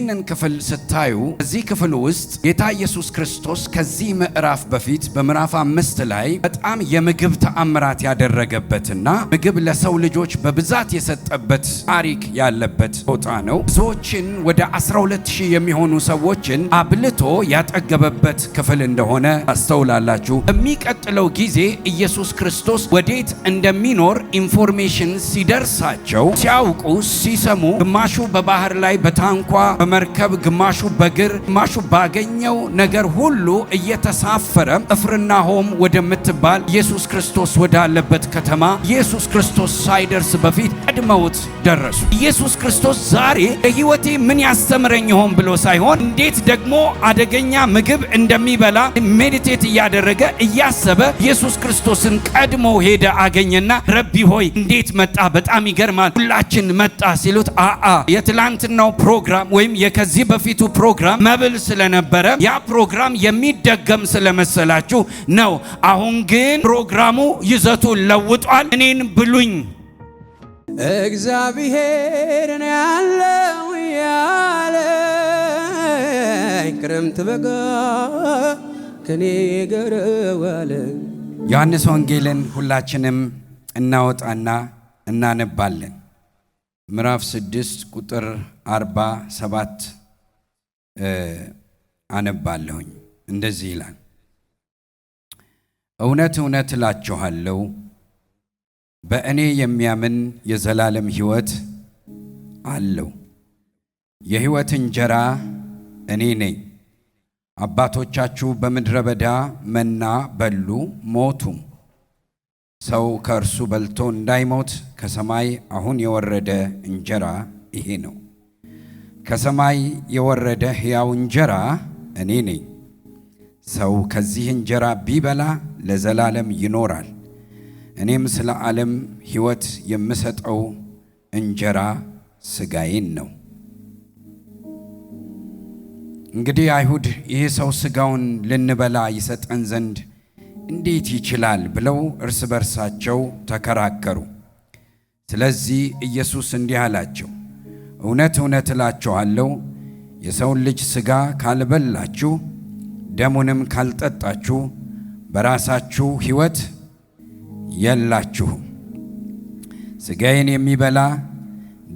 ይህንን ክፍል ስታዩ እዚህ ክፍል ውስጥ ጌታ ኢየሱስ ክርስቶስ ከዚህ ምዕራፍ በፊት በምዕራፍ 5 ላይ በጣም የምግብ ተአምራት ያደረገበትና ምግብ ለሰው ልጆች በብዛት የሰጠበት ታሪክ ያለበት ቦታ ነው። ብዙዎችን ወደ 12000 የሚሆኑ ሰዎችን አብልቶ ያጠገበበት ክፍል እንደሆነ አስተውላላችሁ። በሚቀጥለው ጊዜ ኢየሱስ ክርስቶስ ወዴት እንደሚኖር ኢንፎርሜሽን ሲደርሳቸው ሲያውቁ ሲሰሙ ግማሹ በባህር ላይ በታንኳ በመርከብ ግማሹ በእግር ግማሹ ባገኘው ነገር ሁሉ እየተሳፈረ ቅፍርናሆም ወደምትባል ኢየሱስ ክርስቶስ ወዳለበት ከተማ ኢየሱስ ክርስቶስ ሳይደርስ በፊት ቀድመውት ደረሱ። ኢየሱስ ክርስቶስ ዛሬ ለሕይወቴ ምን ያስተምረኝ ይሆን ብሎ ሳይሆን እንዴት ደግሞ አደገኛ ምግብ እንደሚበላ ሜዲቴት እያደረገ እያሰበ ኢየሱስ ክርስቶስን ቀድሞ ሄደ አገኘና ረቢ ሆይ እንዴት መጣ? በጣም ይገርማል። ሁላችን መጣ ሲሉት የትላንትናው ፕሮግራም ወይም የከዚህ በፊቱ ፕሮግራም መብል ስለነበረ ያ ፕሮግራም የሚደገም ስለመሰላችሁ ነው። አሁን ግን ፕሮግራሙ ይዘቱ ለውጧል። እኔን ብሉኝ። እግዚአብሔር ነው ያለው ያለ ክረምት በጋ ከኔ ጋር ዋለ። ዮሐንስ ወንጌልን ሁላችንም እናወጣና እናነባለን። ምዕራፍ 6 ቁጥር 47 አነባለሁኝ። እንደዚህ ይላል፣ እውነት እውነት እላችኋለሁ በእኔ የሚያምን የዘላለም ሕይወት አለው። የሕይወት እንጀራ እኔ ነኝ። አባቶቻችሁ በምድረ በዳ መና በሉ ሞቱም። ሰው ከእርሱ በልቶ እንዳይሞት ከሰማይ አሁን የወረደ እንጀራ ይሄ ነው። ከሰማይ የወረደ ሕያው እንጀራ እኔ ነኝ። ሰው ከዚህ እንጀራ ቢበላ ለዘላለም ይኖራል። እኔም ስለ ዓለም ሕይወት የምሰጠው እንጀራ ሥጋዬን ነው። እንግዲህ አይሁድ ይህ ሰው ሥጋውን ልንበላ ይሰጠን ዘንድ እንዴት ይችላል ብለው እርስ በርሳቸው ተከራከሩ። ስለዚህ ኢየሱስ እንዲህ አላቸው፣ እውነት እውነት እላችኋለሁ የሰውን ልጅ ሥጋ ካልበላችሁ ደሙንም ካልጠጣችሁ በራሳችሁ ሕይወት የላችሁም። ሥጋዬን የሚበላ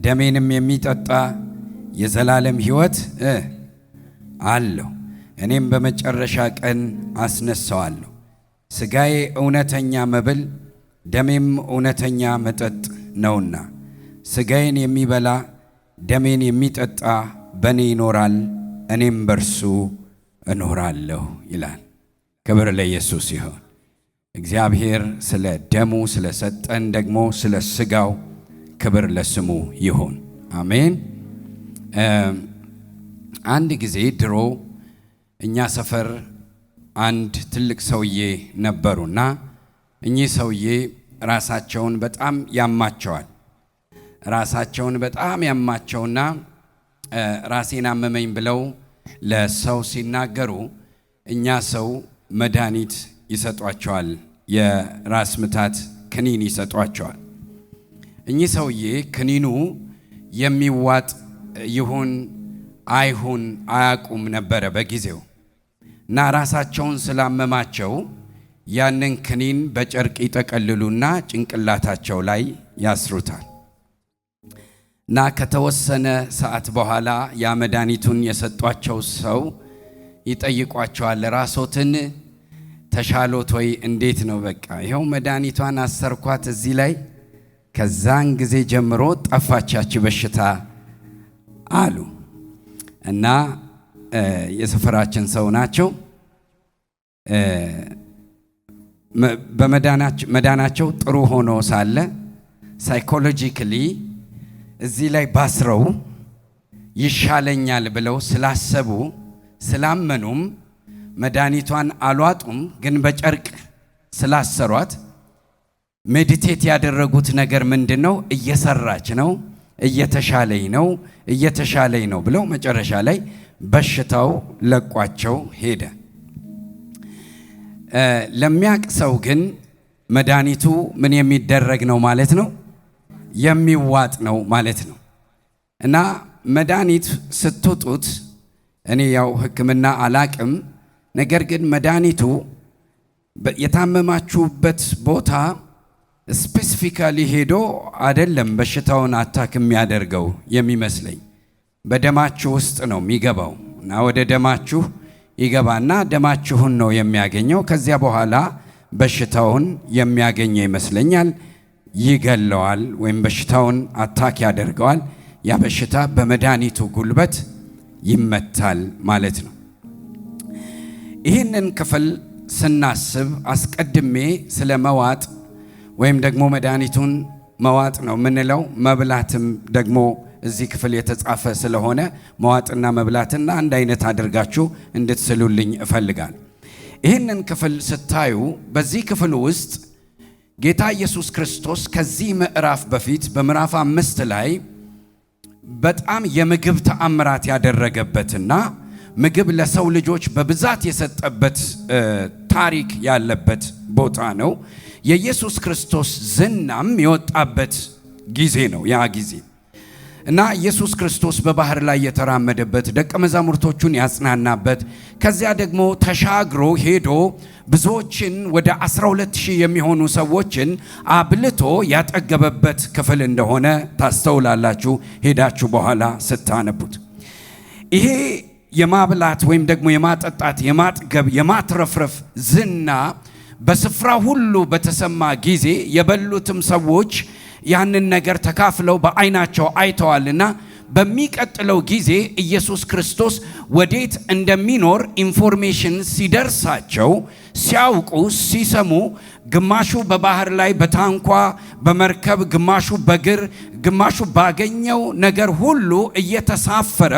ደሜንም የሚጠጣ የዘላለም ሕይወት አለው፣ እኔም በመጨረሻ ቀን አስነሣዋለሁ። ሥጋዬ እውነተኛ መብል ደሜም እውነተኛ መጠጥ ነውና ሥጋዬን የሚበላ ደሜን የሚጠጣ በእኔ ይኖራል፣ እኔም በርሱ እኖራለሁ ይላል። ክብር ለኢየሱስ ይሁን። እግዚአብሔር ስለ ደሙ ስለ ሰጠን ደግሞ ስለ ሥጋው ክብር ለስሙ ይሁን። አሜን። አንድ ጊዜ ድሮ እኛ ሰፈር አንድ ትልቅ ሰውዬ ነበሩና እኚህ ሰውዬ ራሳቸውን በጣም ያማቸዋል። ራሳቸውን በጣም ያማቸውና ራሴን አመመኝ ብለው ለሰው ሲናገሩ እኛ ሰው መድኃኒት ይሰጧቸዋል፣ የራስ ምታት ክኒን ይሰጧቸዋል። እኚህ ሰውዬ ክኒኑ የሚዋጥ ይሁን አይሁን አያውቁም ነበረ በጊዜው እና ራሳቸውን ስላመማቸው ያንን ክኒን በጨርቅ ይጠቀልሉና ጭንቅላታቸው ላይ ያስሩታል እና ከተወሰነ ሰዓት በኋላ ያ መድኃኒቱን የሰጧቸው ሰው ይጠይቋቸዋል፣ ራሶትን ተሻሎት ወይ? እንዴት ነው? በቃ ይኸው መድኃኒቷን አሰርኳት እዚህ ላይ፣ ከዛን ጊዜ ጀምሮ ጠፋቻች በሽታ አሉ እና የሰፈራችን ሰው ናቸው። በመዳናቸው ጥሩ ሆኖ ሳለ ሳይኮሎጂካሊ እዚህ ላይ ባስረው ይሻለኛል ብለው ስላሰቡ ስላመኑም መድኃኒቷን አልዋጡም፣ ግን በጨርቅ ስላሰሯት ሜዲቴት ያደረጉት ነገር ምንድነው? እየሰራች ነው፣ እየተሻለኝ ነው ብለው መጨረሻ ላይ በሽታው ለቋቸው ሄደ። ለሚያቅ ሰው ግን መድኃኒቱ ምን የሚደረግ ነው ማለት ነው? የሚዋጥ ነው ማለት ነው። እና መድኃኒት ስትጡት እኔ ያው ሕክምና አላቅም፣ ነገር ግን መድኃኒቱ የታመማችሁበት ቦታ ስፔሲፊካሊ ሄዶ አይደለም በሽታውን አታክ የሚያደርገው የሚመስለኝ፣ በደማችሁ ውስጥ ነው የሚገባው እና ወደ ደማችሁ ይገባና ደማችሁን ነው የሚያገኘው። ከዚያ በኋላ በሽታውን የሚያገኘው ይመስለኛል፣ ይገለዋል ወይም በሽታውን አታክ ያደርገዋል። ያ በሽታ በመድኃኒቱ ጉልበት ይመታል ማለት ነው። ይህንን ክፍል ስናስብ አስቀድሜ ስለ መዋጥ ወይም ደግሞ መድኃኒቱን መዋጥ ነው የምንለው፣ መብላትም ደግሞ እዚህ ክፍል የተጻፈ ስለሆነ መዋጥና መብላትና አንድ አይነት አድርጋችሁ እንድትስሉልኝ እፈልጋለሁ። ይህንን ክፍል ስታዩ በዚህ ክፍል ውስጥ ጌታ ኢየሱስ ክርስቶስ ከዚህ ምዕራፍ በፊት በምዕራፍ 5 ላይ በጣም የምግብ ተአምራት ያደረገበትና ምግብ ለሰው ልጆች በብዛት የሰጠበት ታሪክ ያለበት ቦታ ነው። የኢየሱስ ክርስቶስ ዝናም የወጣበት ጊዜ ነው ያ ጊዜ እና ኢየሱስ ክርስቶስ በባህር ላይ የተራመደበት፣ ደቀ መዛሙርቶቹን ያጽናናበት፣ ከዚያ ደግሞ ተሻግሮ ሄዶ ብዙዎችን ወደ 12,000 የሚሆኑ ሰዎችን አብልቶ ያጠገበበት ክፍል እንደሆነ ታስተውላላችሁ ሄዳችሁ በኋላ ስታነቡት። ይሄ የማብላት ወይም ደግሞ የማጠጣት፣ የማጥገብ፣ የማትረፍረፍ ዝና በስፍራ ሁሉ በተሰማ ጊዜ የበሉትም ሰዎች ያንን ነገር ተካፍለው በዓይናቸው አይተዋልና በሚቀጥለው ጊዜ ኢየሱስ ክርስቶስ ወዴት እንደሚኖር ኢንፎርሜሽን ሲደርሳቸው ሲያውቁ ሲሰሙ፣ ግማሹ በባህር ላይ በታንኳ በመርከብ፣ ግማሹ በእግር፣ ግማሹ ባገኘው ነገር ሁሉ እየተሳፈረ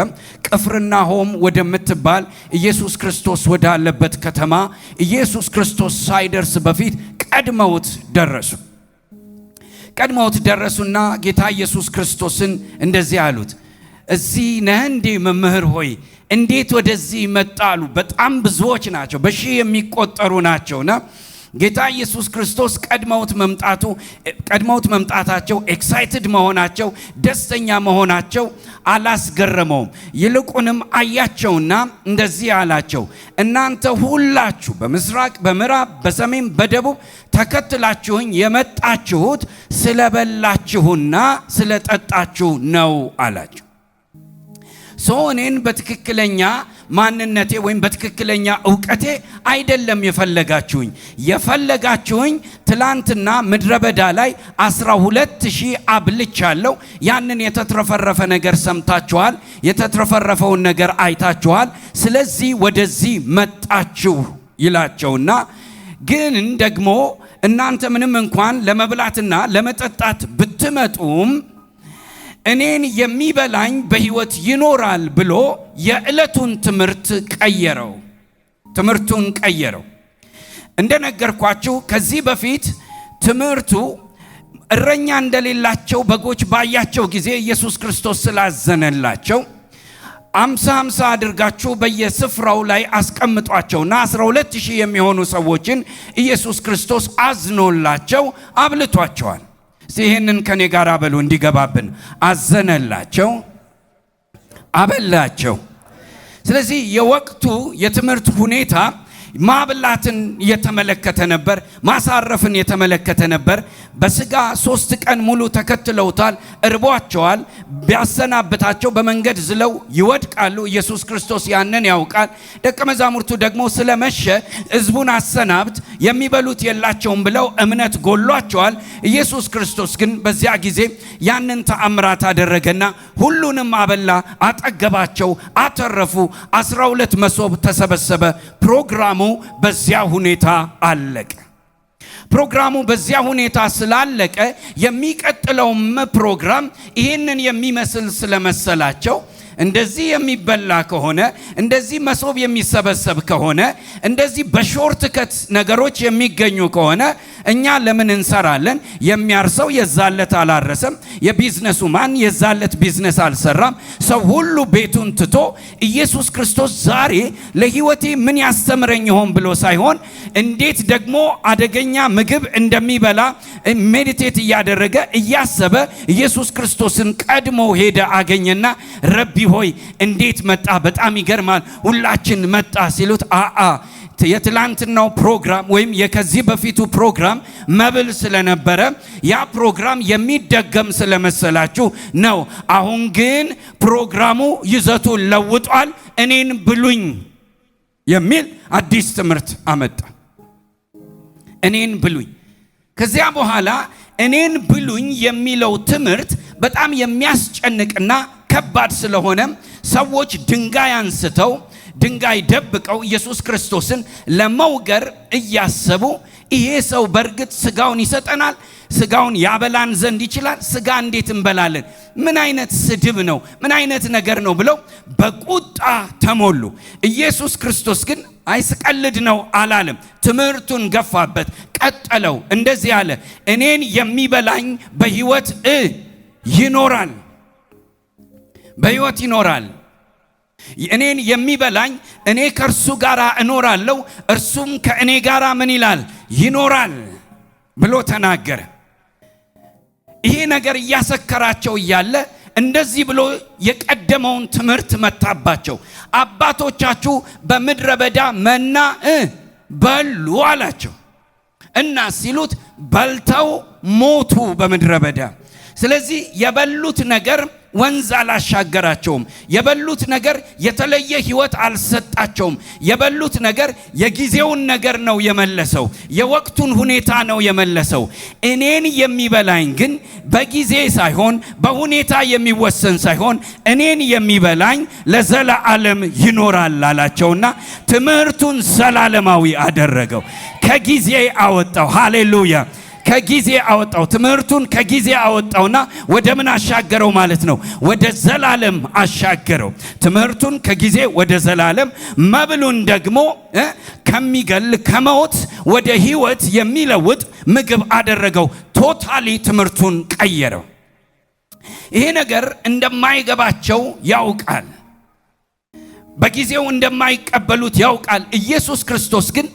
ቅፍርናሆም ወደምትባል ኢየሱስ ክርስቶስ ወዳለበት ከተማ ኢየሱስ ክርስቶስ ሳይደርስ በፊት ቀድመውት ደረሱና ጌታ ኢየሱስ ክርስቶስን እንደዚህ አሉት፣ እዚህ ነህ እንዴ መምህር ሆይ? እንዴት ወደዚህ መጣሉ? በጣም ብዙዎች ናቸው፣ በሺህ የሚቆጠሩ ናቸውና ጌታ ኢየሱስ ክርስቶስ ቀድመውት መምጣታቸው፣ ኤክሳይትድ መሆናቸው፣ ደስተኛ መሆናቸው አላስገረመውም። ይልቁንም አያቸውና እንደዚህ አላቸው፣ እናንተ ሁላችሁ በምስራቅ፣ በምዕራብ፣ በሰሜን፣ በደቡብ ተከትላችሁኝ የመጣችሁት ስለበላችሁና ስለጠጣችሁ ነው አላቸው። እኔን በትክክለኛ ማንነቴ ወይም በትክክለኛ ዕውቀቴ አይደለም የፈለጋችሁኝ ትላንትና ምድረ በዳ ላይ 12,000 አብልቻለሁ። ያንን የተትረፈረፈ ነገር ሰምታችኋል፣ የተትረፈረፈውን ነገር አይታችኋል። ስለዚህ ወደዚህ መጣችሁ ይላቸውና ግን ደግሞ እናንተ ምንም እንኳን ለመብላትና ለመጠጣት ብትመጡም እኔን የሚበላኝ በሕይወት ይኖራል ብሎ የዕለቱን ትምህርቱን ቀየረው። እንደነገርኳችሁ ከዚህ በፊት ትምህርቱ እረኛ እንደሌላቸው በጎች ባያቸው ጊዜ ኢየሱስ ክርስቶስ ስላዘነላቸው 50 አድርጋችሁ በየስፍራው ላይ አስቀምጧቸውና 12,000 የሚሆኑ ሰዎችን ኢየሱስ ክርስቶስ አዝኖላቸው አብልቷቸዋል። ይህንን ከኔ ጋር በሉ እንዲገባብን፣ አዘነላቸው፣ አበላቸው። ስለዚህ የወቅቱ የትምህርት ሁኔታ ማብላትን የተመለከተ ነበር፣ ማሳረፍን የተመለከተ ነበር። በስጋ 3 ቀን ሙሉ ተከትለውታል፣ እርቧቸዋል። ቢያሰናብታቸው በመንገድ ዝለው ይወድቃሉ። ኢየሱስ ክርስቶስ ያንን ያውቃል። ደቀ መዛሙርቱ ደግሞ ስለመሸ ሕዝቡን አሰናብት፣ የሚበሉት የላቸውም ብለው እምነት ጎሏቸዋል። ኢየሱስ ክርስቶስ ግን በዚያ ጊዜ ያንን ተአምራት አደረገና ሁሉንም አበላ፣ አጠገባቸው፣ አተረፉ። 12 መሶብ ተሰበሰበ። ፕሮግራሙ በዚያ ሁኔታ አለቀ። ፕሮግራሙ በዚያ ሁኔታ ስላለቀ የሚቀጥለውም ፕሮግራም ይህንን የሚመስል ስለመሰላቸው እንደዚህ የሚበላ ከሆነ እንደዚህ መሶብ የሚሰበሰብ ከሆነ እንደዚህ በሾርት ከት ነገሮች የሚገኙ ከሆነ እኛ ለምን እንሰራለን? የሚያርሰው የዛለት አላረሰም፣ የቢዝነሱ ማን የዛለት ቢዝነስ አልሰራም። ሰው ሁሉ ቤቱን ትቶ ኢየሱስ ክርስቶስ ዛሬ ለሕይወቴ ምን ያስተምረኝ ይሆን ብሎ ሳይሆን እንዴት ደግሞ አደገኛ ምግብ እንደሚበላ ሜዲቴት እያደረገ እያሰበ ኢየሱስ ክርስቶስን ቀድሞ ሄደ አገኘና ረቢ ሆይ እንዴት መጣ? በጣም ይገርማል። ሁላችን መጣ ሲሉት የትላንትናው ፕሮግራም ወይም የከዚህ በፊቱ ፕሮግራም መብል ስለነበረ ያ ፕሮግራም የሚደገም ስለመሰላችሁ ነው። አሁን ግን ፕሮግራሙ ይዘቱን ለውጧል። እኔን ብሉኝ የሚል አዲስ ትምህርት አመጣ። እኔን ብሉኝ። ከዚያ በኋላ እኔን ብሉኝ የሚለው ትምህርት በጣም የሚያስጨንቅና ከባድ ስለሆነ ሰዎች ድንጋይ አንስተው ድንጋይ ደብቀው ኢየሱስ ክርስቶስን ለመውገር እያሰቡ ይሄ ሰው በእርግጥ ስጋውን ይሰጠናል? ስጋውን ያበላን ዘንድ ይችላል? ስጋ እንዴት እንበላለን? ምን አይነት ስድብ ነው? ምን አይነት ነገር ነው? ብለው በቁጣ ተሞሉ። ኢየሱስ ክርስቶስ ግን አይስቀልድ ነው አላለም። ትምህርቱን ገፋበት፣ ቀጠለው። እንደዚህ አለ፣ እኔን የሚበላኝ በሕይወት ይኖራል፣ በሕይወት ይኖራል። እኔን የሚበላኝ እኔ ከእርሱ ጋር እኖራለሁ፣ እርሱም ከእኔ ጋር ምን ይላል? ይኖራል ብሎ ተናገረ። ይሄ ነገር እያሰከራቸው እያለ እንደዚህ ብሎ የቀደመውን ትምህርት መታባቸው። አባቶቻችሁ በምድረ በዳ መና በሉ አላቸው እና ሲሉት በልተው ሞቱ በምድረ በዳ። ስለዚህ የበሉት ነገር ወንዝ አላሻገራቸውም። የበሉት ነገር የተለየ ሕይወት አልሰጣቸውም። የበሉት ነገር የጊዜውን ነገር ነው የመለሰው፣ የወቅቱን ሁኔታ ነው የመለሰው። እኔን የሚበላኝ ግን በጊዜ ሳይሆን በሁኔታ የሚወሰን ሳይሆን እኔን የሚበላኝ ለዘላለም ይኖራል አላቸውና ትምህርቱን ዘላለማዊ አደረገው። ከጊዜ አወጣው። ሃሌሉያ! ከጊዜ አወጣው። ትምህርቱን ከጊዜ አወጣውና ወደ ምን አሻገረው ማለት ነው? ወደ ዘላለም አሻገረው። ትምህርቱን ከጊዜ ወደ ዘላለም፣ መብሉን ደግሞ ከሚገል ከሞት ወደ ሕይወት የሚለውጥ ምግብ አደረገው። ቶታሊ ትምህርቱን ቀየረው። ይሄ ነገር እንደማይገባቸው ያውቃል። በጊዜው እንደማይቀበሉት ያውቃል። ኢየሱስ ክርስቶስ ግን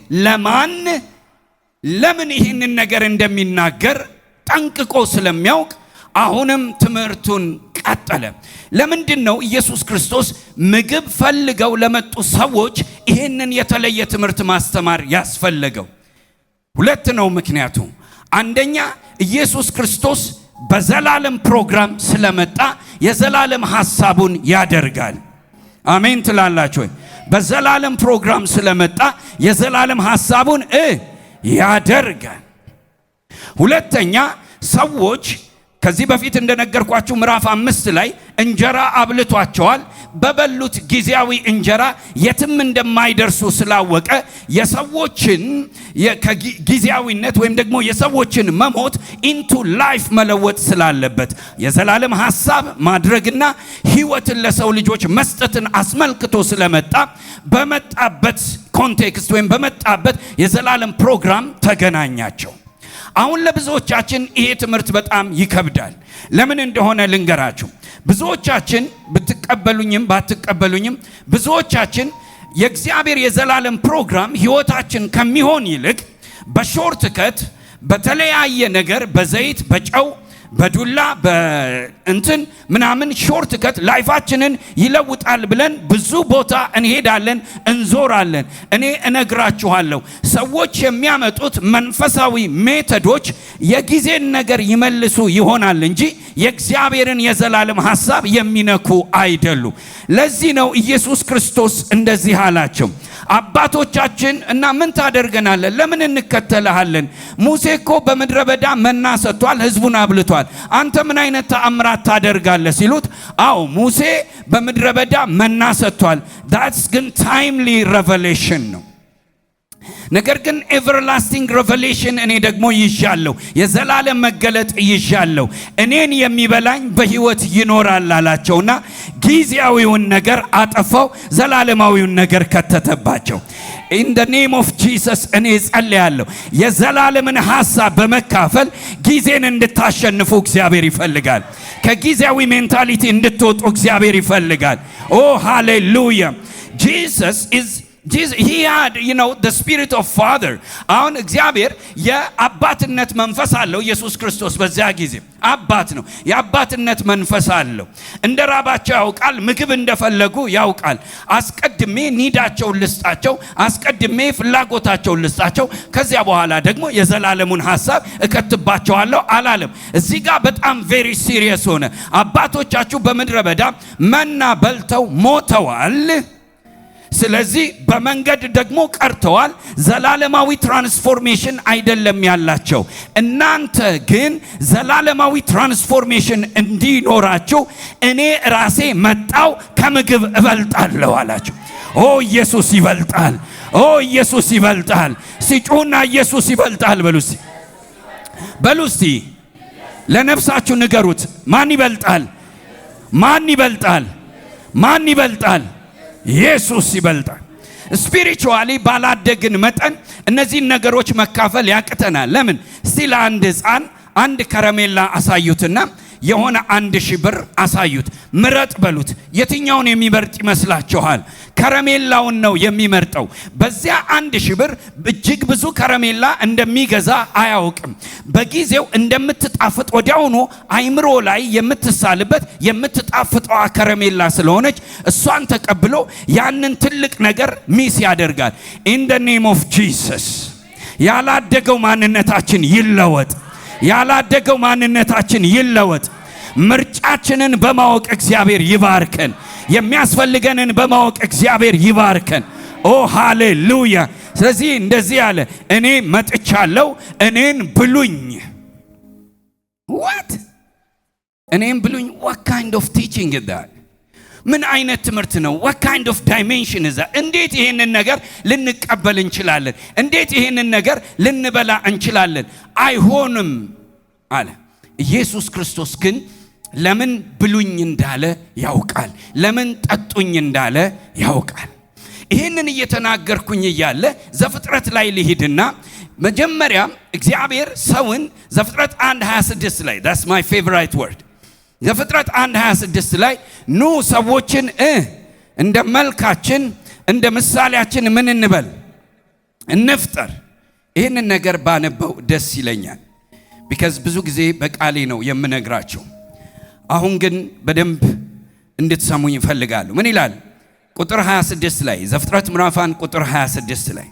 ለምን ይህንን ነገር እንደሚናገር ጠንቅቆ ስለሚያውቅ አሁንም ትምህርቱን ቀጠለ። ለምንድን ነው ኢየሱስ ክርስቶስ ምግብ ፈልገው ለመጡ ሰዎች ይህንን የተለየ ትምህርት ማስተማር ያስፈለገው? ሁለት ነው ምክንያቱ። አንደኛ ኢየሱስ ክርስቶስ በዘላለም ፕሮግራም ስለመጣ የዘላለም ሐሳቡን ያደርጋል። አሜን ትላላችሁ ወይ? በዘላለም ፕሮግራም ስለመጣ የዘላለም ሐሳቡን ያደርጋል። ሁለተኛ ሰዎች ከዚህ በፊት እንደነገርኳችሁ ምዕራፍ 5 ላይ እንጀራ አብልቷቸዋል። በበሉት ጊዜያዊ እንጀራ የትም እንደማይደርሱ ስላወቀ የሰዎችን ጊዜያዊነት ወይም ደግሞ የሰዎችን መሞት ኢንቱ ላይፍ መለወጥ ስላለበት የዘላለም ሐሳብ ማድረግና ሕይወትን ለሰው ልጆች መስጠትን አስመልክቶ ስለመጣ በመጣበት ኮንቴክስት ወይም በመጣበት የዘላለም ፕሮግራም ተገናኛቸው። አሁን ለብዙዎቻችን ይሄ ትምህርት በጣም ይከብዳል። ለምን እንደሆነ ልንገራችሁ። ብዙዎቻችን ብትቀበሉኝም ባትቀበሉኝም ብዙዎቻችን የእግዚአብሔር የዘላለም ፕሮግራም ሕይወታችን ከሚሆን ይልቅ በሾርት ከት በተለያየ ነገር በዘይት በጨው በዱላ በእንትን ምናምን ሾርት ከት ላይፋችንን ይለውጣል ብለን ብዙ ቦታ እንሄዳለን፣ እንዞራለን። እኔ እነግራችኋለሁ፣ ሰዎች የሚያመጡት መንፈሳዊ ሜተዶች የጊዜን ነገር ይመልሱ ይሆናል እንጂ የእግዚአብሔርን የዘላለም ሐሳብ የሚነኩ አይደሉም። ለዚህ ነው ኢየሱስ ክርስቶስ እንደዚህ አላቸው፣ አባቶቻችን እና ምን ታደርገናለን? ለምን እንከተልሃለን? ሙሴ እኮ በምድረ በዳ መና ሰጥቷል፣ ሕዝቡን አብልቷል። አንተ ምን አይነት ተአምራት ታደርጋለህ ሲሉት፣ አዎ ሙሴ በምድረ በዳ መና ሰጥቷል። ዳትስ ግን ታይምሊ ሬቨሌሽን ነው። ነገር ግን ኤቨርላስቲንግ ሬቨሌሽን እኔ ደግሞ ይዣለሁ፣ የዘላለም መገለጥ ይዣለሁ፣ እኔን የሚበላኝ በሕይወት ይኖራል አላቸውና ጊዜያዊውን ነገር አጠፋው፣ ዘላለማዊውን ነገር ከተተባቸው። ኢን ዘ ኔም ኦፍ ጂሰስ እኔ ጸልያለሁ፣ የዘላለምን ሐሳብ በመካፈል ጊዜን እንድታሸንፉ እግዚአብሔር ይፈልጋል። ከጊዜያዊ ሜንታሊቲ እንድትወጡ እግዚአብሔር ይፈልጋል። ኦ ሃሌሉያ! he had, the spirit of father. አሁን እግዚአብሔር የአባትነት መንፈስ አለው። ኢየሱስ ክርስቶስ በዚያ ጊዜ አባት ነው። የአባትነት መንፈስ አለው። እንደ ራባቸው ያውቃል፣ ምግብ እንደፈለጉ ያውቃል። አስቀድሜ ኒዳቸውን ልስጣቸው፣ አስቀድሜ ፍላጎታቸውን ልስጣቸው፣ ከዚያ በኋላ ደግሞ የዘላለሙን ሐሳብ እከትባቸዋለሁ አላለም። እዚህ ጋር በጣም ቬሪ ሲሪየስ ሆነ። አባቶቻችሁ በምድረ በዳ መና በልተው ሞተዋል። ስለዚህ በመንገድ ደግሞ ቀርተዋል። ዘላለማዊ ትራንስፎርሜሽን አይደለም ያላቸው። እናንተ ግን ዘላለማዊ ትራንስፎርሜሽን እንዲኖራችሁ እኔ ራሴ መጣው፣ ከምግብ እበልጣለሁ አላቸው። ኦ ኢየሱስ ይበልጣል! ኦ ኢየሱስ ይበልጣል! ሲጩና ኢየሱስ ይበልጣል በሉ እስቲ። ለነፍሳችሁ ንገሩት። ማን ይበልጣል? ማን ይበልጣል? ማን ይበልጣል? ኢየሱስ ይበልጣል። ስፒሪቹዋሊ ባላደግን መጠን እነዚህን ነገሮች መካፈል ያቅተናል። ለምን? እስቲ ለአንድ ሕፃን አንድ ከረሜላ አሳዩትና የሆነ 1000 ብር አሳዩት፣ ምረጥ በሉት። የትኛውን የሚመርጥ ይመስላችኋል? ከረሜላውን ነው የሚመርጠው። በዚያ 1000 ብር እጅግ ብዙ ከረሜላ እንደሚገዛ አያውቅም። በጊዜው እንደምትጣፍጥ ወዲያውኑ አይምሮ ላይ የምትሳልበት የምትጣፍጠዋ ከረሜላ ስለሆነች እሷን ተቀብሎ ያንን ትልቅ ነገር ሚስ ያደርጋል። ኢን ዘ ኔም ኦፍ ጂሰስ ያላደገው ማንነታችን ይለወጥ። ያላደገው ማንነታችን ይለወጥ። ምርጫችንን በማወቅ እግዚአብሔር ይባርከን። የሚያስፈልገንን በማወቅ እግዚአብሔር ይባርከን። ኦ ሃሌሉያ! ስለዚህ እንደዚህ አለ፣ እኔ መጥቻለሁ፣ እኔን ብሉኝ። what እኔን ብሉኝ? what kind of teaching is that? ምን አይነት ትምህርት ነው? what kind of dimension is that? እንዴት ይሄንን ነገር ልንቀበል እንችላለን? እንዴት ይሄንን ነገር ልንበላ እንችላለን? አይሆንም አለ። ኢየሱስ ክርስቶስ ግን ለምን ብሉኝ እንዳለ ያውቃል። ለምን ጠጡኝ እንዳለ ያውቃል። ይሄንን እየተናገርኩኝ እያለ ዘፍጥረት ላይ ልሂድና መጀመሪያ እግዚአብሔር ሰውን ዘፍጥረት 1:26 ላይ that's my favorite word ዘፍጥረት 1:26 ላይ ኑ ሰዎችን እንደ መልካችን እንደ ምሳሌያችን ምን እንበል እንፍጠር። ይህንን ነገር ባነበው ደስ ይለኛል። ቢካዝ ብዙ ጊዜ በቃሌ ነው የምነግራቸው። አሁን ግን በደንብ እንድትሰሙኝ እፈልጋለሁ። ምን ይላል? ቁጥር 26 ላይ ዘፍጥረት ምዕራፍ 1 ቁጥር 26 ላይ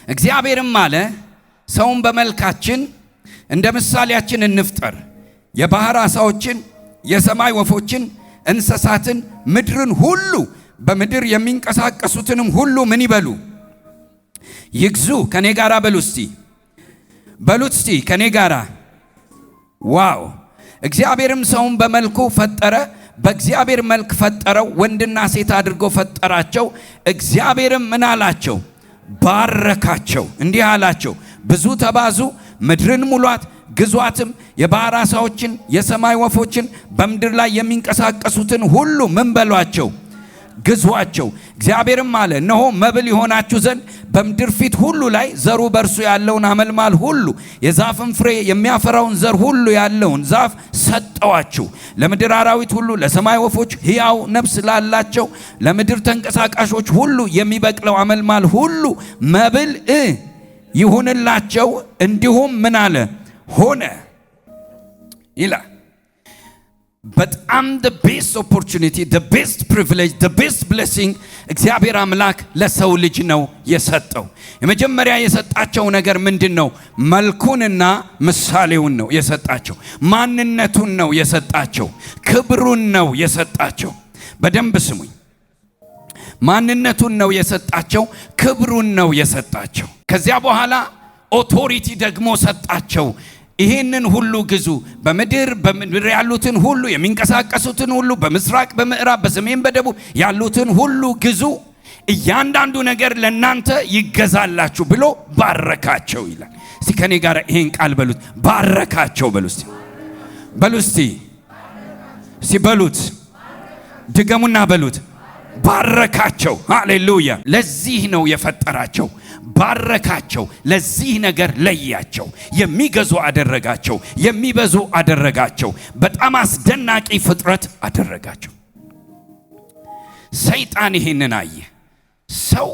እግዚአብሔርም አለ ሰውን በመልካችን እንደ ምሳሌያችን እንፍጠር፣ የባህር ዓሣዎችን፣ የሰማይ ወፎችን፣ እንስሳትን፣ ምድርን ሁሉ፣ በምድር የሚንቀሳቀሱትንም ሁሉ ምን ይበሉ ይግዙ። ከኔ ጋራ በሉት እስቲ ከኔ ጋራ። ዋው! እግዚአብሔርም ሰውን በመልኩ ፈጠረ፣ በእግዚአብሔር መልክ ፈጠረው፣ ወንድና ሴት አድርጎ ፈጠራቸው። እግዚአብሔርም ምን አላቸው? ባረካቸው፣ እንዲህ አላቸው፣ ብዙ ተባዙ፣ ምድርን ሙሏት፣ ግዟትም፣ የባህር ዓሣዎችን፣ የሰማይ ወፎችን፣ በምድር ላይ የሚንቀሳቀሱትን ሁሉ ምን በሏቸው? ግዟቸው። እግዚአብሔርም አለ እነሆ መብል ይሆናችሁ ዘንድ በምድር ፊት ሁሉ ላይ ዘሩ በእርሱ ያለውን አመልማል ሁሉ፣ የዛፍን ፍሬ የሚያፈራውን ዘር ሁሉ ያለውን ዛፍ ሰጠዋችሁ። ለምድር አራዊት ሁሉ፣ ለሰማይ ወፎች፣ ሕያው ነፍስ ላላቸው፣ ለምድር ተንቀሳቃሾች ሁሉ የሚበቅለው አመልማል ሁሉ መብል ይሁንላቸው። እንዲሁም ምን አለ ሆነ ይላል። በጣም the best opportunity, the best privilege, the best blessing እግዚአብሔር አምላክ ለሰው ልጅ ነው የሰጠው። የመጀመሪያ የሰጣቸው ነገር ምንድነው? መልኩንና ምሳሌውን ነው የሰጣቸው። ማንነቱን ነው የሰጣቸው። ክብሩን ነው የሰጣቸው። በደንብ ስሙኝ። ማንነቱን ነው የሰጣቸው። ክብሩን ነው የሰጣቸው። ከዚያ በኋላ ኦቶሪቲ ደግሞ ሰጣቸው። ይሄንን ሁሉ ግዙ፣ በምድር ያሉትን ሁሉ፣ የሚንቀሳቀሱትን ሁሉ፣ በምስራቅ በምዕራብ በሰሜን በደቡብ ያሉትን ሁሉ ግዙ። እያንዳንዱ ነገር ለናንተ ይገዛላችሁ ብሎ ባረካቸው ይላል። እስቲ ከኔ ጋር ይሄን ቃል በሉት፣ ባረካቸው በሉት። በሉት ሲበሉት ድገሙና በሉት፣ ባረካቸው። ሃሌሉያ! ለዚህ ነው የፈጠራቸው። ባረካቸው። ለዚህ ነገር ለያቸው። የሚገዙ አደረጋቸው። የሚበዙ አደረጋቸው። በጣም አስደናቂ ፍጥረት አደረጋቸው። ሰይጣን ይሄንን አየ። ሰው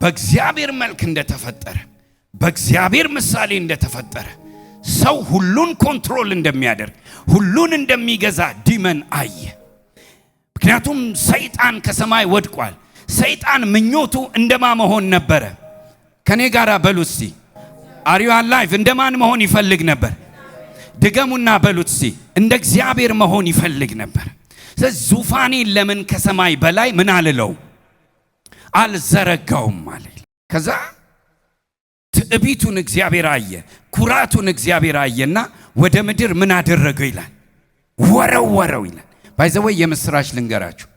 በእግዚአብሔር መልክ እንደተፈጠረ፣ በእግዚአብሔር ምሳሌ እንደተፈጠረ፣ ሰው ሁሉን ኮንትሮል እንደሚያደርግ፣ ሁሉን እንደሚገዛ ዲመን አየ። ምክንያቱም ሰይጣን ከሰማይ ወድቋል። ሰይጣን ምኞቱ እንደማ መሆን ነበረ። ከኔ ጋራ በሉት እስቲ፣ አር ዩ አላይቭ? እንደማን መሆን ይፈልግ ነበር? ድገሙና በሉት እስቲ፣ እንደ እግዚአብሔር መሆን ይፈልግ ነበር። ስለዚህ ዙፋኔን ለምን ከሰማይ በላይ ምን አልለው አልዘረጋውም አለ። ከዛ ትዕቢቱን እግዚአብሔር አየ፣ ኩራቱን እግዚአብሔር አየና ወደ ምድር ምን አደረገው ይላል? ወረወረው ይላል። ባይዘወይ የምስራች ልንገራችሁ፣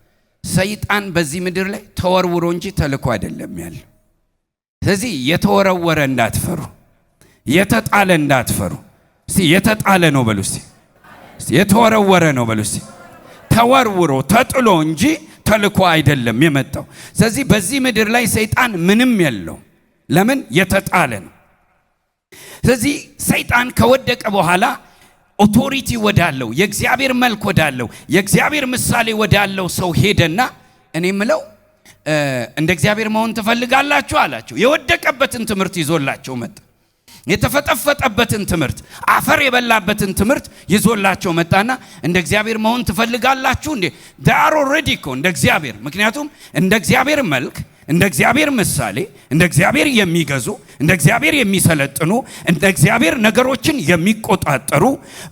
ሰይጣን በዚህ ምድር ላይ ተወርውሮ እንጂ ተልኮ አይደለም ያለው። ስለዚህ የተወረወረ እንዳትፈሩ፣ የተጣለ እንዳትፈሩ። እስቲ የተጣለ ነው በሉ እስቲ፣ የተወረወረ ነው በሉ እስቲ። ተወርውሮ ተጥሎ እንጂ ተልኮ አይደለም የመጣው። ስለዚህ በዚህ ምድር ላይ ሰይጣን ምንም የለው። ለምን? የተጣለ ነው። ስለዚህ ሰይጣን ከወደቀ በኋላ ኦቶሪቲ ወዳለው፣ የእግዚአብሔር መልክ ወዳለው፣ የእግዚአብሔር ምሳሌ ወዳለው ሰው ሄደና እኔ ምለው እንደ እግዚአብሔር መሆን ትፈልጋላችሁ አላቸው። የወደቀበትን ትምህርት ይዞላቸው መጣ። የተፈጠፈጠበትን ትምህርት፣ አፈር የበላበትን ትምህርት ይዞላቸው መጣና እንደ እግዚአብሔር መሆን ትፈልጋላችሁ እንዴ? ዳር ኦልሬዲ እኮ እንደ እግዚአብሔር። ምክንያቱም እንደ እግዚአብሔር መልክ፣ እንደ እግዚአብሔር ምሳሌ፣ እንደ እግዚአብሔር የሚገዙ፣ እንደ እግዚአብሔር የሚሰለጥኑ፣ እንደ እግዚአብሔር ነገሮችን የሚቆጣጠሩ፣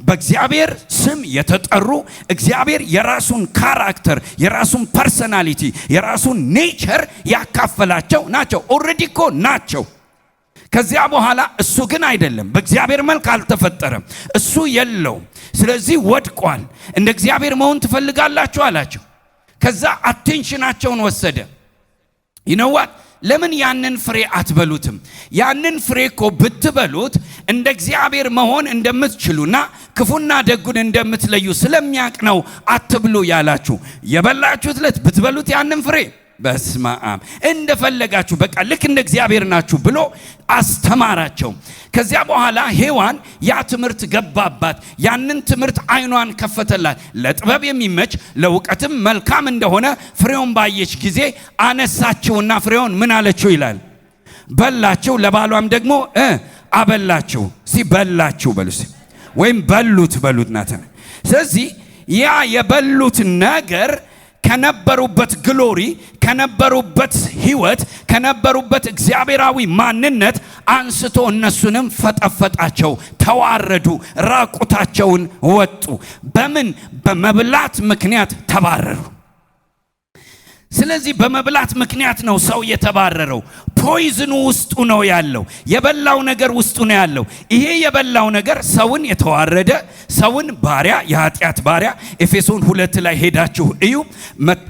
በእግዚአብሔር ስም የተጠሩ፣ እግዚአብሔር የራሱን ካራክተር፣ የራሱን ፐርሰናሊቲ፣ የራሱን ኔቸር ያካፈላቸው ናቸው። ኦልሬዲ እኮ ናቸው። ከዚያ በኋላ እሱ ግን አይደለም፣ በእግዚአብሔር መልክ አልተፈጠረም፣ እሱ የለውም። ስለዚህ ወድቋል። እንደ እግዚአብሔር መሆን ትፈልጋላችሁ አላቸው። ከዛ አቴንሽናቸውን ወሰደ። ይነዋት ለምን ያንን ፍሬ አትበሉትም? ያንን ፍሬ እኮ ብትበሉት እንደ እግዚአብሔር መሆን እንደምትችሉና ክፉና ደጉን እንደምትለዩ ስለሚያውቅ ነው አትብሉ ያላችሁ። የበላችሁት ዕለት ብትበሉት ያንን ፍሬ በስመ አብ እንደፈለጋችሁ በቃ ልክ እንደ እግዚአብሔር ናችሁ ብሎ አስተማራቸው። ከዚያ በኋላ ሔዋን ያ ትምህርት ገባባት። ያንን ትምህርት አይኗን ከፈተላት። ለጥበብ የሚመች ለእውቀትም መልካም እንደሆነ ፍሬውን ባየች ጊዜ አነሳችውና ፍሬውን ምን አለችው ይላል? በላችው። ለባሏም ደግሞ አበላችው። ሲበላችሁ በሉ ወይም በሉት ናተ። ስለዚህ ያ የበሉት ነገር ከነበሩበት ግሎሪ፣ ከነበሩበት ህይወት፣ ከነበሩበት እግዚአብሔራዊ ማንነት አንስቶ እነሱንም ፈጠፈጣቸው። ተዋረዱ፣ ራቁታቸውን ወጡ። በምን? በመብላት ምክንያት ተባረሩ። ስለዚህ በመብላት ምክንያት ነው ሰው የተባረረው። ፖይዝኑ ውስጡ ነው ያለው። የበላው ነገር ውስጡ ነው ያለው። ይሄ የበላው ነገር ሰውን የተዋረደ፣ ሰውን ባሪያ፣ የኃጢአት ባሪያ። ኤፌሶን 2 ላይ ሄዳችሁ እዩ።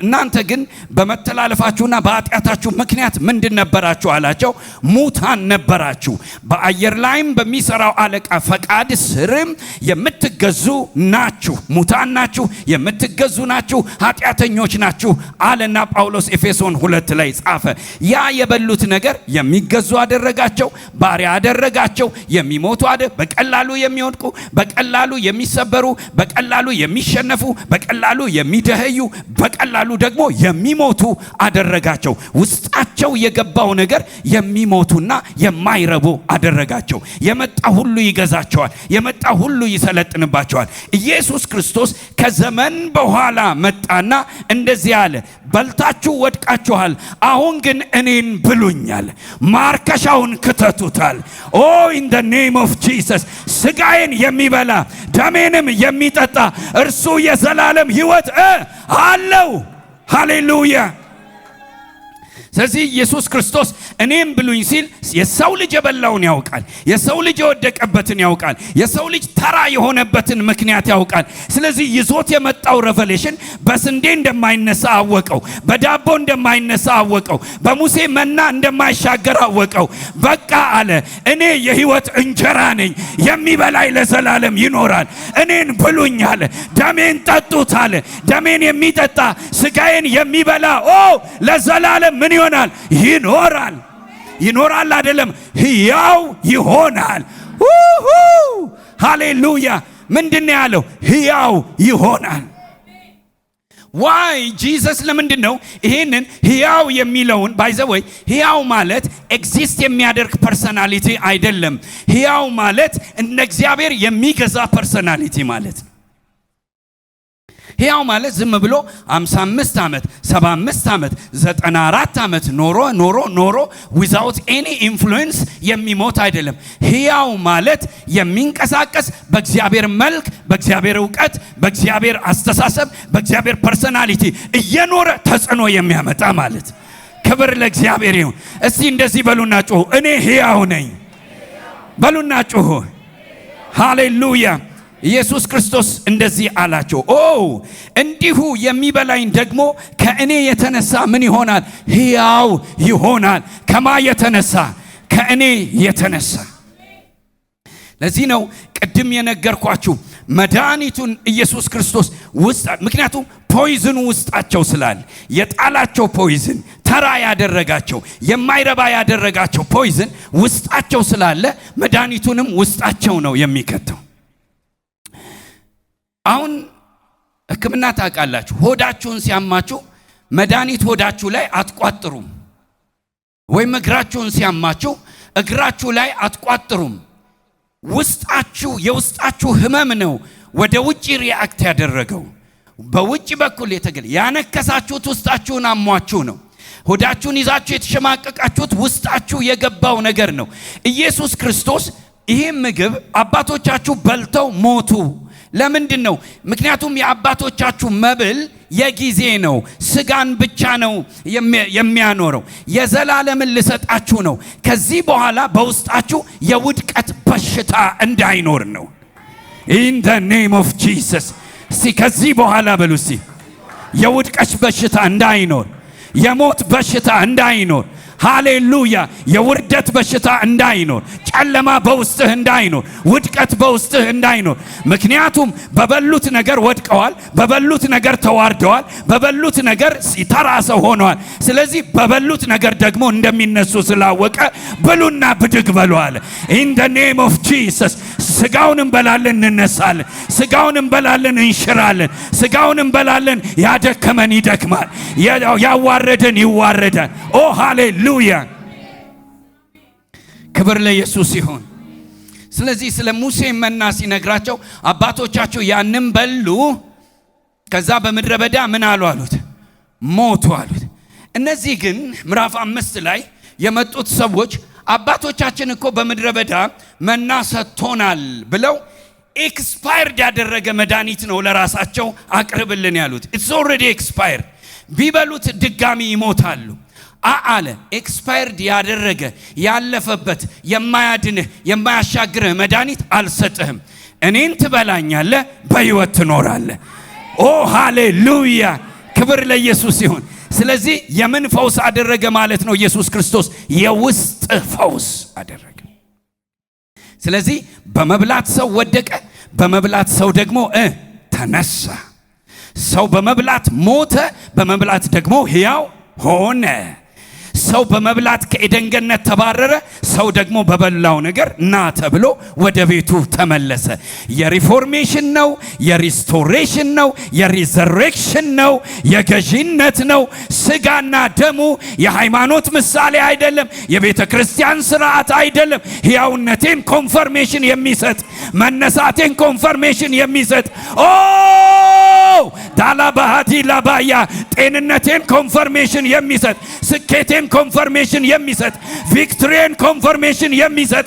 እናንተ ግን በመተላለፋችሁና በኃጢአታችሁ ምክንያት ምንድን ነበራችሁ አላቸው? ሙታን ነበራችሁ፣ በአየር ላይም በሚሰራው አለቃ ፈቃድ ስርም የምትገዙ ናችሁ። ሙታን ናችሁ፣ የምትገዙ ናችሁ፣ ኃጢአተኞች ናችሁ አለና ጳውሎስ ኤፌሶን 2 ላይ ጻፈ። ያ የበሉት ነገር የሚገዙ አደረጋቸው፣ ባሪያ አደረጋቸው፣ የሚሞቱ በቀላሉ የሚወድቁ፣ በቀላሉ የሚሰበሩ፣ በቀላሉ የሚሸነፉ፣ በቀላሉ የሚደህዩ፣ በቀላሉ ደግሞ የሚሞቱ አደረጋቸው። ውስጣቸው የገባው ነገር የሚሞቱና የማይረቡ አደረጋቸው። የመጣ ሁሉ ይገዛቸዋል፣ የመጣ ሁሉ ይሰለጥንባቸዋል። ኢየሱስ ክርስቶስ ከዘመን በኋላ መጣና እንደዚህ አለ፣ በልታችሁ ወድቃችኋል፣ አሁን ግን እኔን ብሉኛል። ማርከሻውን ክተቱታል። ኦ ኢን ዘ ኔም ኦፍ ጂሰስ። ስጋዬን የሚበላ ደሜንም የሚጠጣ እርሱ የዘላለም ሕይወት አለው። ሃሌሉያ። ስለዚህ ኢየሱስ ክርስቶስ እኔም ብሉኝ ሲል የሰው ልጅ የበላውን ያውቃል። የሰው ልጅ የወደቀበትን ያውቃል። የሰው ልጅ ተራ የሆነበትን ምክንያት ያውቃል። ስለዚህ ይዞት የመጣው ሬቨሌሽን በስንዴ እንደማይነሳ አወቀው። በዳቦ እንደማይነሳ አወቀው። በሙሴ መና እንደማይሻገር አወቀው። በቃ አለ እኔ የሕይወት እንጀራ ነኝ፣ የሚበላኝ ለዘላለም ይኖራል። እኔን ብሉኝ አለ። ደሜን ጠጡት አለ። ደሜን የሚጠጣ ስጋዬን የሚበላ ለዘላለም ምን ይሆናል? ይኖራል። ይኖራል አይደለም፣ ሕያው ይሆናል። ሃሌሉያ! ምንድነው ያለው? ሕያው ይሆናል። ዋይ ጂሰስ ለምንድን ነው ይሄንን ሕያው የሚለውን ባይዘወይ? ሕያው ማለት ኤግዚስት የሚያደርግ ፐርሰናሊቲ አይደለም። ሕያው ማለት እንደ እግዚአብሔር የሚገዛ ፐርሰናሊቲ ማለት ነው። ሕያው ማለት ዝም ብሎ 55 ዓመት 75 ዓመት 94 ዓመት ኖሮ ዊዛውት ኤኒ ኢንፍሉዌንስ የሚሞት አይደለም። ሕያው ማለት የሚንቀሳቀስ በእግዚአብሔር መልክ፣ በእግዚአብሔር ዕውቀት፣ በእግዚአብሔር አስተሳሰብ፣ በእግዚአብሔር ፐርሰናሊቲ እየኖረ ተጽዕኖ የሚያመጣ ማለት። ክብር ለእግዚአብሔር ይሁን። እስቲ እንደዚህ በሉና ጩሁ፣ እኔ ሕያው ነኝ በሉና ጩሁ። ሃሌሉያ! ኢየሱስ ክርስቶስ እንደዚህ አላቸው፣ እንዲሁ የሚበላኝ ደግሞ ከእኔ የተነሳ ምን ይሆናል? ሕያው ይሆናል። ከማ የተነሳ? ከእኔ የተነሳ። ለዚህ ነው ቅድም የነገርኳችሁ መድኃኒቱን ኢየሱስ ክርስቶስ ውስጥ፣ ምክንያቱም ፖይዝኑ ውስጣቸው ስላለ የጣላቸው ፖይዝን፣ ተራ ያደረጋቸው የማይረባ ያደረጋቸው ፖይዝን ውስጣቸው ስላለ መድኃኒቱንም ውስጣቸው ነው የሚከተው። አሁን ሕክምና ታውቃላችሁ። ሆዳችሁን ሲያማችሁ መድኃኒት ሆዳችሁ ላይ አትቋጥሩም፣ ወይም እግራችሁን ሲያማችሁ እግራችሁ ላይ አትቋጥሩም። ውስጣችሁ የውስጣችሁ ህመም ነው ወደ ውጪ ሪአክት ያደረገው። በውጪ በኩል ያነከሳችሁት ውስጣችሁን አሟችሁ ነው። ሆዳችሁን ይዛችሁ የተሸማቀቃችሁት ውስጣችሁ የገባው ነገር ነው። ኢየሱስ ክርስቶስ ይህም ምግብ አባቶቻችሁ በልተው ሞቱ። ለምንድን ነው? ምክንያቱም የአባቶቻችሁ መብል የጊዜ ነው፣ ስጋን ብቻ ነው የሚያኖረው። የዘላለምን ልሰጣችሁ ነው። ከዚህ በኋላ በውስጣችሁ የውድቀት በሽታ እንዳይኖር ነው። ኢን ዘ ኔም ኦፍ ጂሰስ። እስቲ ከዚህ በኋላ በሉ እስቲ፣ የውድቀት በሽታ እንዳይኖር፣ የሞት በሽታ እንዳይኖር፣ ሃሌሉያ! የውርደት በሽታ እንዳይኖር፣ ጨለማ በውስጥህ እንዳይኖር፣ ውድቀት በውስጥህ እንዳይኖር። ምክንያቱም በበሉት ነገር ወድቀዋል፣ በበሉት ነገር ተዋርደዋል፣ በበሉት ነገር ተራሰው ሆነዋል። ስለዚህ በበሉት ነገር ደግሞ እንደሚነሱ ስላወቀ ብሉና ብድግ በሏል። ኢን ዘ ኔም ኦፍ ጂሰስ። ስጋውን እንበላለን እንነሳለን፣ ስጋውን እንበላለን እንሽራለን፣ ስጋውን እንበላለን ያደከመን ይደክማል፣ ያዋረደን ይዋረዳል። ኦ ሃሌሉያ! ክብር ለኢየሱስ ይሁን። ስለዚህ ስለ ሙሴ መና ሲነግራቸው አባቶቻቸው ያንን በሉ፣ ከዛ በምድረ በዳ ምን አሉ አሉት? ሞቱ አሉት። እነዚህ ግን ምዕራፍ 5 ላይ የመጡት ሰዎች አባቶቻችን እኮ በምድረ በዳ መና ሰጥቶናል ብለው ኤክስፓየርድ ያደረገ መድኃኒት ነው ለራሳቸው አቅርብልን ያሉት። ኢትስ ኦልሬዲ ኤክስፓየርድ፣ ቢበሉት ድጋሚ ይሞታሉ አለ። ኤክስፓየርድ ያደረገ ያለፈበት የማያድንህ የማያሻግርህ መድኃኒት አልሰጥህም። እኔን ትበላኛለህ፣ በሕይወት ትኖራለህ። ኦ ሃሌሉያ! ክብር ለኢየሱስ ይሁን። ስለዚህ የምን ፈውስ አደረገ ማለት ነው? ኢየሱስ ክርስቶስ የውስጥ ፈውስ አደረገ። ስለዚህ በመብላት ሰው ወደቀ፣ በመብላት ሰው ደግሞ ተነሳ። ሰው በመብላት ሞተ፣ በመብላት ደግሞ ሕያው ሆነ። ሰው በመብላት ከኤደን ገነት ተባረረ፣ ሰው ደግሞ በበላው ነገር ና ተብሎ ወደ ቤቱ ተመለሰ። የሪፎርሜሽን ነው፣ የሪስቶሬሽን ነው፣ የሪዘሬክሽን ነው፣ የገዢነት ነው። ስጋና ደሙ የሃይማኖት ምሳሌ አይደለም፣ የቤተ ክርስቲያን ስርዓት አይደለም። ሕያውነቴን ኮንፈርሜሽን የሚሰጥ መነሳቴን ኮንፈርሜሽን የሚሰጥ ዳላባሃዲ ላባያ ጤንነቴን ኮንፈርሜሽን የሚሰጥ ስኬቴን ኮንፈርሜሽን የሚሰጥ ቪክቶሪን ኮንፈርሜሽን የሚሰጥ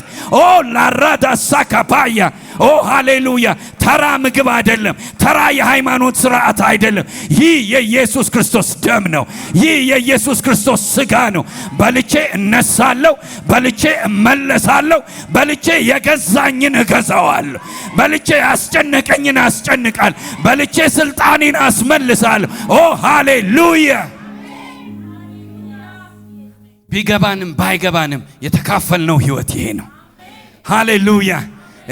ላራዳ ሳካፓያ ኦ ሃሌሉያ። ተራ ምግብ አይደለም፣ ተራ የሃይማኖት ስርዓት አይደለም። ይህ የኢየሱስ ክርስቶስ ደም ነው። ይህ የኢየሱስ ክርስቶስ ስጋ ነው። በልቼ እነሳለሁ፣ በልቼ እመለሳለሁ፣ በልቼ የገዛኝን እገዛዋለሁ፣ በልቼ ያስጨነቀኝን አስጨንቃል፣ በልቼ ስልጣኔን አስመልሳለሁ። ኦ ሃሌሉያ። ቢገባንም ባይገባንም የተካፈልነው ህይወት ይሄ ነው። ሃሌሉያ።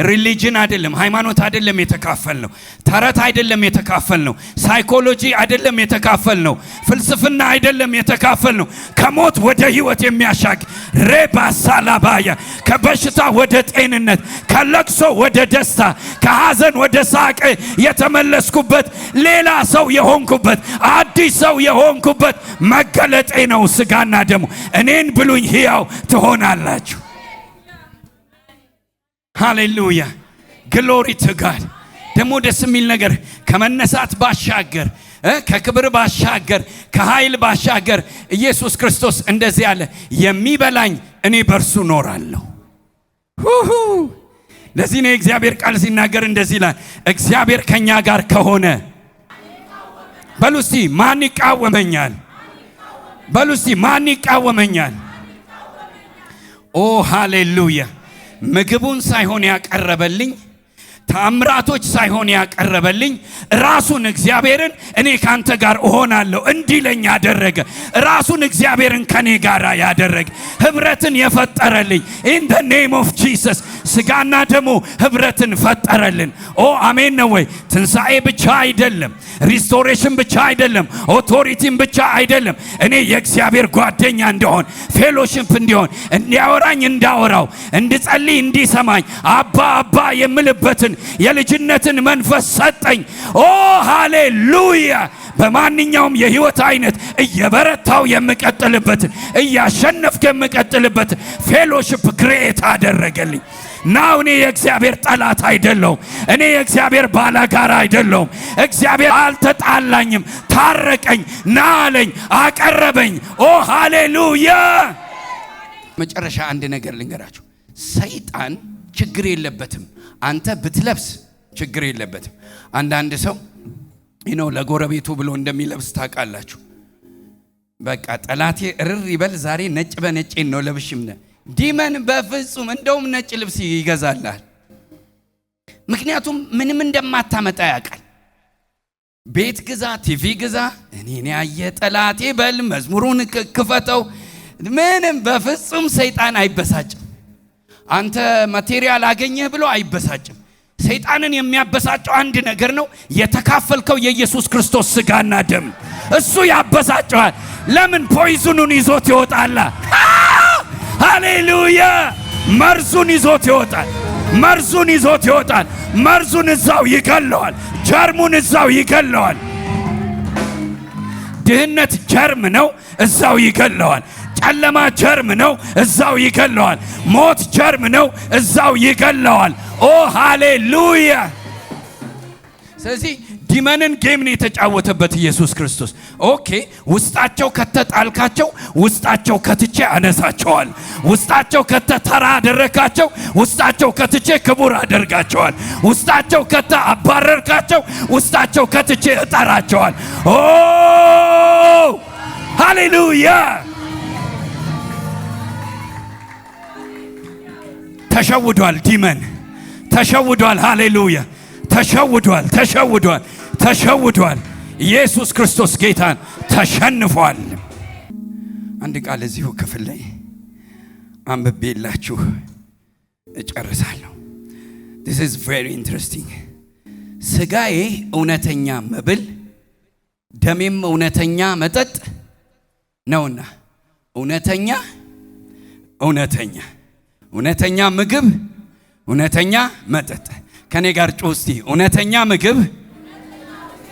ሪሊጅን አይደለም፣ ሃይማኖት አይደለም የተካፈልነው፣ ተረት አይደለም የተካፈልነው፣ ሳይኮሎጂ አይደለም የተካፈልነው፣ ፍልስፍና አይደለም የተካፈልነው። ከሞት ወደ ህይወት የሚያሻግር ሬባሳላባያ፣ ከበሽታ ወደ ጤንነት፣ ከለቅሶ ወደ ደስታ፣ ከሐዘን ወደ ሳቅ የተመለስኩበት፣ ሌላ ሰው የሆንኩበት፣ አዲስ ሰው የሆንኩበት መገለጤ ነው ስጋና ደሙ። እኔን ብሉኝ ሕያው ትሆናላችሁ። ሃሌሉያ ግሎሪ ቱ ጋድ። ደግሞ ደስ የሚል ነገር ከመነሳት ባሻገር ከክብር ባሻገር ከኃይል ባሻገር ኢየሱስ ክርስቶስ እንደዚህ አለ፣ የሚበላኝ እኔ በርሱ ኖራለሁ። ለዚህ ነው የእግዚአብሔር ቃል ሲናገር እንደዚህ ይላል፣ እግዚአብሔር ከኛ ጋር ከሆነ በሉ እስቲ ማን ይቃወመኛል? በሉ እስቲ ማን ይቃወመኛል? ኦ ሃሌሉያ። ምግቡን ሳይሆን ያቀረበልኝ፣ ተአምራቶች ሳይሆን ያቀረበልኝ ራሱን እግዚአብሔርን እኔ ካንተ ጋር እሆናለሁ እንዲለኝ ያደረገ፣ ራሱን እግዚአብሔርን ከኔ ጋር ያደረገ፣ ህብረትን የፈጠረልኝ in the name of Jesus። ስጋና ደሙ ህብረትን ፈጠረልን። ኦ አሜን ነው ወይ? ትንሣኤ ብቻ አይደለም፣ ሪስቶሬሽን ብቻ አይደለም፣ ኦቶሪቲም ብቻ አይደለም። እኔ የእግዚአብሔር ጓደኛ እንደሆን፣ ፌሎሺፕ እንዲሆን፣ እንዲያወራኝ እንዳወራው፣ እንድጸልይ እንዲሰማኝ፣ አባ አባ የምልበትን የልጅነትን መንፈስ ሰጠኝ። ኦ ሃሌሉያ። በማንኛውም የህይወት አይነት እየበረታው የምቀጥልበትን፣ እያሸነፍኩ የምቀጥልበትን ፌሎሺፕ ክሬት አደረገልኝ። ናው እኔ የእግዚአብሔር ጠላት አይደለሁም። እኔ የእግዚአብሔር ባላጋራ አይደለሁም። እግዚአብሔር አልተጣላኝም፣ ታረቀኝ፣ ናለኝ፣ አቀረበኝ። ኦ ሃሌሉያ። መጨረሻ አንድ ነገር ልንገራችሁ። ሰይጣን ችግር የለበትም፣ አንተ ብትለብስ ችግር የለበትም። አንዳንድ ሰው ለጎረቤቱ ብሎ እንደሚለብስ ታውቃላችሁ። በቃ ጠላቴ እርር ይበል ዛሬ ነጭ በነጭን ነው ለብሽም ነው። ዲመን በፍጹም እንደውም ነጭ ልብስ ይገዛላል። ምክንያቱም ምንም እንደማታመጣ ያውቃል። ቤት ግዛ፣ ቲቪ ግዛ፣ እኔ ያየ ጠላቴ በል፣ መዝሙሩን ክፈተው። ምንም በፍጹም ሰይጣን አይበሳጭም። አንተ ማቴሪያል አገኘህ ብሎ አይበሳጭም። ሰይጣንን የሚያበሳጨው አንድ ነገር ነው፣ የተካፈልከው የኢየሱስ ክርስቶስ ስጋና ደም። እሱ ያበሳጨዋል። ለምን? ፖይዝኑን ይዞት ይወጣል። ሃሌሉያ። መርዙን ይዞት ይወጣል። መርዙን ይዞት ይወጣል። መርዙን እዛው ይገለዋል። ጀርሙን እዛው ይገለዋል። ድህነት ጀርም ነው፣ እዛው ይገለዋል። ጨለማ ጀርም ነው፣ እዛው ይገለዋል። ሞት ጀርም ነው፣ እዛው ይገለዋል። ኦ ሃሌሉያ። ስለዚህ ዲመንን ጌምን የተጫወተበት ኢየሱስ ክርስቶስ ኦኬ፣ ውስጣቸው ከተጣልካቸው ውስጣቸው ከትቼ አነሳቸዋል። ውስጣቸው ከተተራ አደረካቸው ውስጣቸው ከትቼ ክቡር አደርጋቸዋል። ውስጣቸው ከተ አባረርካቸው ውስጣቸው ከትቼ እጠራቸዋል። ኦ ሃሌሉያ። ተሸውዷል። ዲመን ተሸውዷል። ሃሌሉያ። ተሸውዷል። ተሸውዷል። ተሸውዷል። ኢየሱስ ክርስቶስ ጌታን ተሸንፏል። አንድ ቃል እዚሁ ክፍል ላይ አንብቤላችሁ እጨርሳለሁ። This is very interesting። ስጋዬ እውነተኛ መብል ደሜም እውነተኛ መጠጥ ነውና እውነተኛ እውነተኛ ምግብ እውነተኛ መጠጥ። ከኔ ጋር ጩህ እስቲ። እውነተኛ ምግብ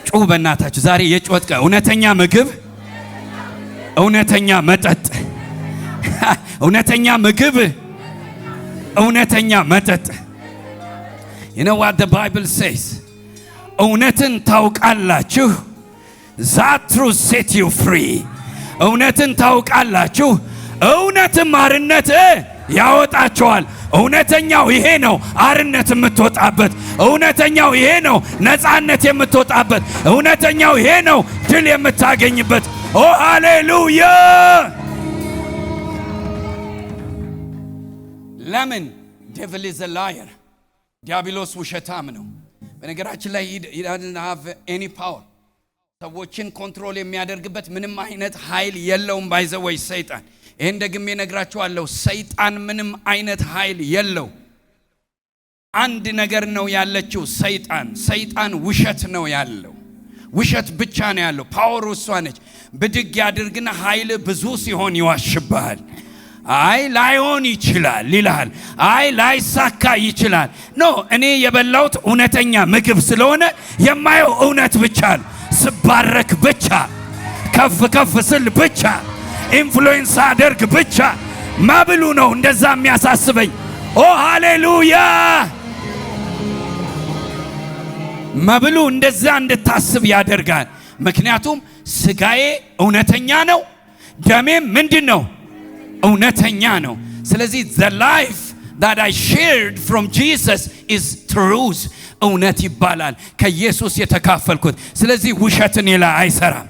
ጩህ በእናታችሁ ዛሬ የጩኸት ቀን። እውነተኛ ምግብ እውነተኛ መጠጥ። እውነተኛ ምግብ እውነተኛ መጠጥ። You know what the Bible says? እውነትን ታውቃላችሁ፣ that truth set you free። እውነትን ታውቃላችሁ፣ እውነትም አርነት ያወጣቸዋል። እውነተኛው ይሄ ነው፣ አርነት የምትወጣበት። እውነተኛው ይሄ ነው፣ ነፃነት የምትወጣበት። እውነተኛው ይሄ ነው፣ ድል የምታገኝበት። ኦ ሃሌሉያ! ለምን? ዴቪል ኢዝ አ ላየር። ዲያብሎስ ውሸታም ነው። በነገራችን ላይ he doesn't have any power። ሰዎችን ኮንትሮል የሚያደርግበት ምንም አይነት ኃይል የለውም። ባይዘወይ ሰይጣን፣ ይሄን ደግሜ እነግራችኋለሁ፣ ሰይጣን ምንም አይነት ኃይል የለው። አንድ ነገር ነው ያለችው ሰይጣን ውሸት ነው ያለው። ውሸት ብቻ ነው ያለው። ፓወሩ እሷ ነች። ብድግ ያድርግና ኃይል ብዙ ሲሆን ይዋሽብሃል። አይ ላይሆን ይችላል ይልሃል። አይ ላይሳካ ይችላል። ኖ እኔ የበላሁት እውነተኛ ምግብ ስለሆነ የማየው እውነት ብቻ ነው። ስባረክ ብቻ፣ ከፍ ከፍ ስል ብቻ፣ ኢንፍሉዌንስ አደርግ ብቻ። መብሉ ነው እንደዛ የሚያሳስበኝ። ኦ ሃሌሉያ! መብሉ እንደዛ እንድታስብ ያደርጋል። ምክንያቱም ስጋዬ እውነተኛ ነው፣ ደሜም ምንድነው? እውነተኛ ነው። ስለዚህ the life that I shared from Jesus is truth። እውነት ይባላል፣ ከኢየሱስ የተካፈልኩት። ስለዚህ ውሸት እኔ ላይ አይሰራም።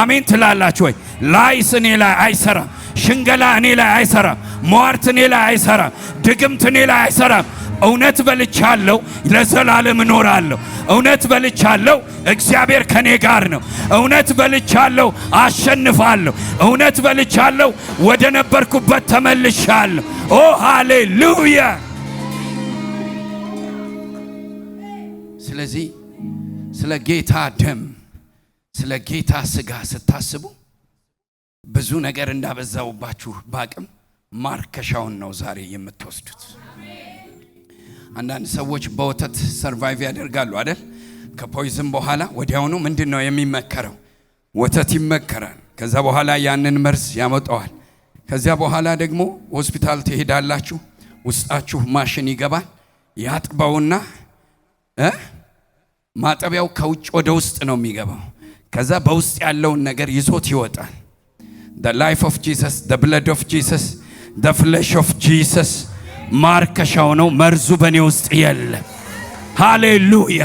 አሜን ትላላችሁ ወይ? ላይስ እኔ ላይ አይሰራም። ሽንገላ እኔ ላይ አይሰራም። ሟርት እኔ ላይ አይሰራም። ድግምት እኔ ላይ አይሰራም። እውነት በልቻለሁ፣ ለዘላለም እኖራለሁ። እውነት በልቻለሁ፣ እግዚአብሔር ከኔ ጋር ነው። እውነት በልቻለሁ፣ አሸንፋለሁ። እውነት በልቻለሁ፣ ወደ ነበርኩበት ተመልሻለሁ። ኦ ሃሌሉያ! ስለዚህ ስለ ጌታ ደም፣ ስለ ጌታ ስጋ ስታስቡ ብዙ ነገር እንዳበዛውባችሁ ባቅም ማርከሻውን ነው ዛሬ የምትወስዱት። አንዳንድ ሰዎች በወተት ሰርቫይቭ ያደርጋሉ አይደል? ከፖይዝን በኋላ ወዲያውኑ ምንድነው የሚመከረው? ወተት ይመከራል። ከዛ በኋላ ያንን መርዝ ያመጣዋል። ከዚያ በኋላ ደግሞ ሆስፒታል ትሄዳላችሁ። ውስጣችሁ ማሽን ይገባል፣ ያጥባውና ማጠቢያው ከውጭ ወደ ውስጥ ነው የሚገባው። ከዛ በውስጥ ያለውን ነገር ይዞት ይወጣል። the life of Jesus, the blood of Jesus, the flesh of Jesus ማርከሻው ነው። መርዙ በኔ ውስጥ የለም። ሃሌሉያ!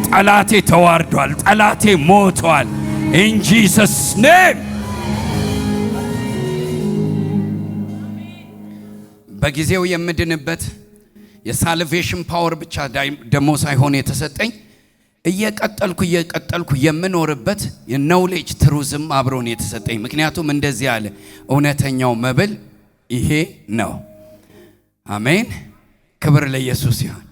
ጠላቴ ተዋርዷል፣ ጠላቴ ሞቷል። in Jesus name። በጊዜው የምድንበት የሳልቬሽን ፓወር ብቻ ደሞ ሳይሆን የተሰጠኝ እየቀጠልኩ የምኖርበት የኖሌጅ ትሩዝም አብሮን የተሰጠኝ። ምክንያቱም እንደዚህ አለ፣ እውነተኛው መብል ይሄ ነው። አሜን። ክብር ለኢየሱስ ይሁን።